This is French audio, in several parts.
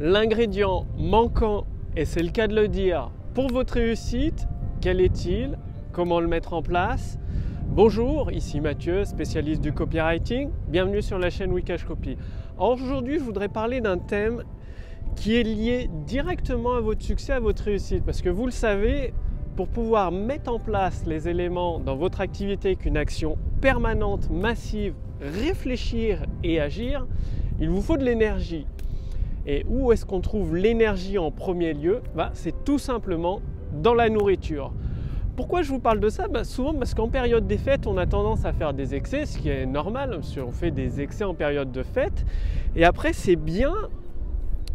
L'ingrédient manquant, et c'est le cas de le dire, pour votre réussite, quel est-il? Comment le mettre en place? Bonjour, ici Mathieu, spécialiste du copywriting. Bienvenue sur la chaîne Wikash Copy. Aujourd'hui, je voudrais parler d'un thème qui est lié directement à votre succès, à votre réussite. Parce que vous le savez, pour pouvoir mettre en place les éléments dans votre activité qu'une action permanente, massive, réfléchir et agir, il vous faut de l'énergie. Et où est-ce qu'on trouve l'énergie en premier lieu? C'est tout simplement dans la nourriture. Pourquoi je vous parle de ça? Souvent parce qu'en période des fêtes, on a tendance à faire des excès, ce qui est normal, si on fait des excès en période de fête. Et après, c'est bien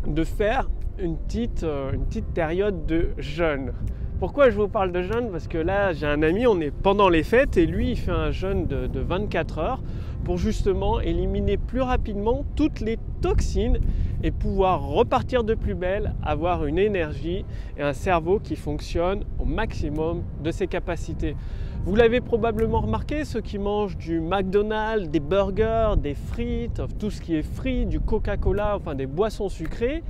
de faire une petite période de jeûne. Pourquoi je vous parle de jeûne? Parce que là, j'ai un ami, on est pendant les fêtes et lui, il fait un jeûne de 24 heures pour justement éliminer plus rapidement toutes les toxines et pouvoir repartir de plus belle, avoir une énergie et un cerveau qui fonctionne au maximum de ses capacités. Vous l'avez probablement remarqué, ceux qui mangent du McDonald's, des burgers, des frites, tout ce qui est frit, du Coca-Cola, enfin des boissons sucrées,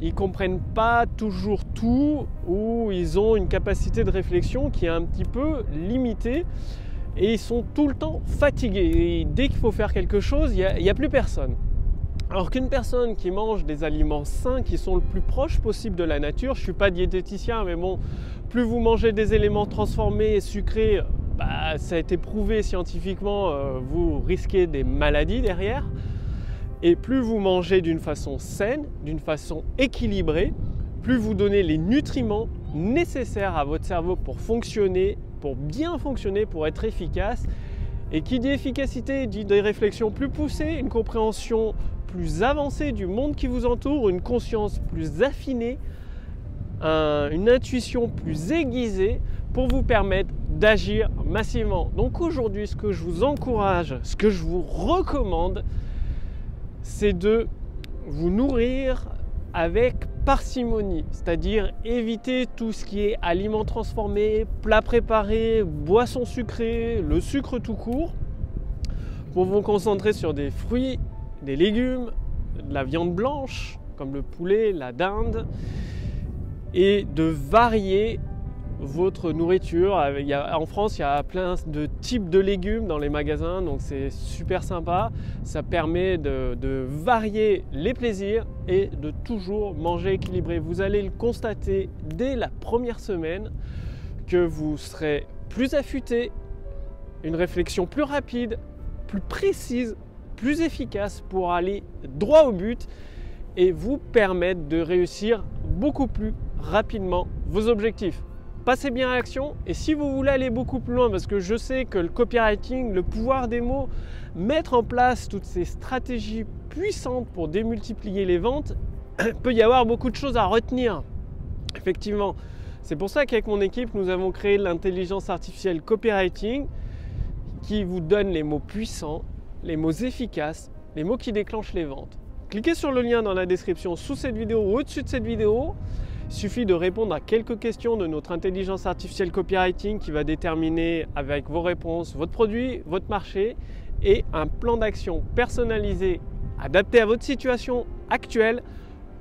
ils ne comprennent pas toujours tout ou ils ont une capacité de réflexion qui est un petit peu limitée et ils sont tout le temps fatigués. Et dès qu'il faut faire quelque chose, il n'y a plus personne. Alors qu'une personne qui mange des aliments sains, qui sont le plus proche possible de la nature, je ne suis pas diététicien, mais bon, plus vous mangez des éléments transformés et sucrés, ça a été prouvé scientifiquement, vous risquez des maladies derrière. Et plus vous mangez d'une façon saine, d'une façon équilibrée, plus vous donnez les nutriments nécessaires à votre cerveau pour fonctionner, pour bien fonctionner, pour être efficace. Et qui dit efficacité dit des réflexions plus poussées, une compréhension plus avancée du monde qui vous entoure, une conscience plus affinée, une intuition plus aiguisée pour vous permettre d'agir massivement. Donc aujourd'hui, ce que je vous encourage, ce que je vous recommande, c'est de vous nourrir avec parcimonie, c'est-à-dire éviter tout ce qui est aliments transformés, plats préparés, boissons sucrées, le sucre tout court, pour vous concentrer sur des fruits, des légumes, de la viande blanche, comme le poulet, la dinde, et de varier votre nourriture. En France, il y a plein de types de légumes dans les magasins, donc c'est super sympa. Ça permet de varier les plaisirs et de toujours manger équilibré. Vous allez le constater dès la première semaine que vous serez plus affûté, une réflexion plus rapide, plus précise, plus efficace pour aller droit au but et vous permettre de réussir beaucoup plus rapidement vos objectifs. Passez bien à l'action et si vous voulez aller beaucoup plus loin, parce que je sais que le copywriting, le pouvoir des mots, mettre en place toutes ces stratégies puissantes pour démultiplier les ventes, il peut y avoir beaucoup de choses à retenir. Effectivement, c'est pour ça qu'avec mon équipe, nous avons créé l'intelligence artificielle copywriting qui vous donne les mots puissants, les mots efficaces, les mots qui déclenchent les ventes. Cliquez sur le lien dans la description sous cette vidéo ou au-dessus de cette vidéo. Il suffit de répondre à quelques questions de notre intelligence artificielle copywriting qui va déterminer avec vos réponses votre produit, votre marché et un plan d'action personnalisé adapté à votre situation actuelle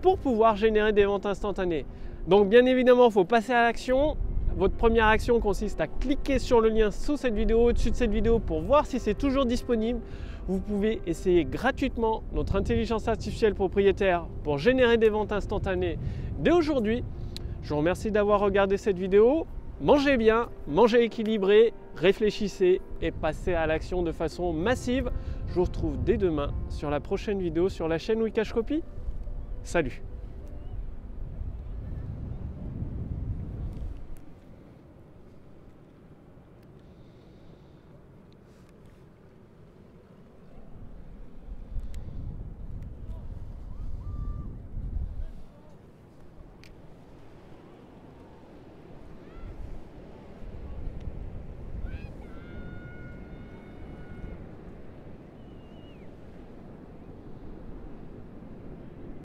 pour pouvoir générer des ventes instantanées. Donc bien évidemment, il faut passer à l'action. Votre première action consiste à cliquer sur le lien sous cette vidéo, au-dessus de cette vidéo pour voir si c'est toujours disponible. Vous pouvez essayer gratuitement notre intelligence artificielle propriétaire pour générer des ventes instantanées dès aujourd'hui. Je vous remercie d'avoir regardé cette vidéo. Mangez bien, mangez équilibré, réfléchissez et passez à l'action de façon massive. Je vous retrouve dès demain sur la prochaine vidéo sur la chaîne Wikash Copy. Salut!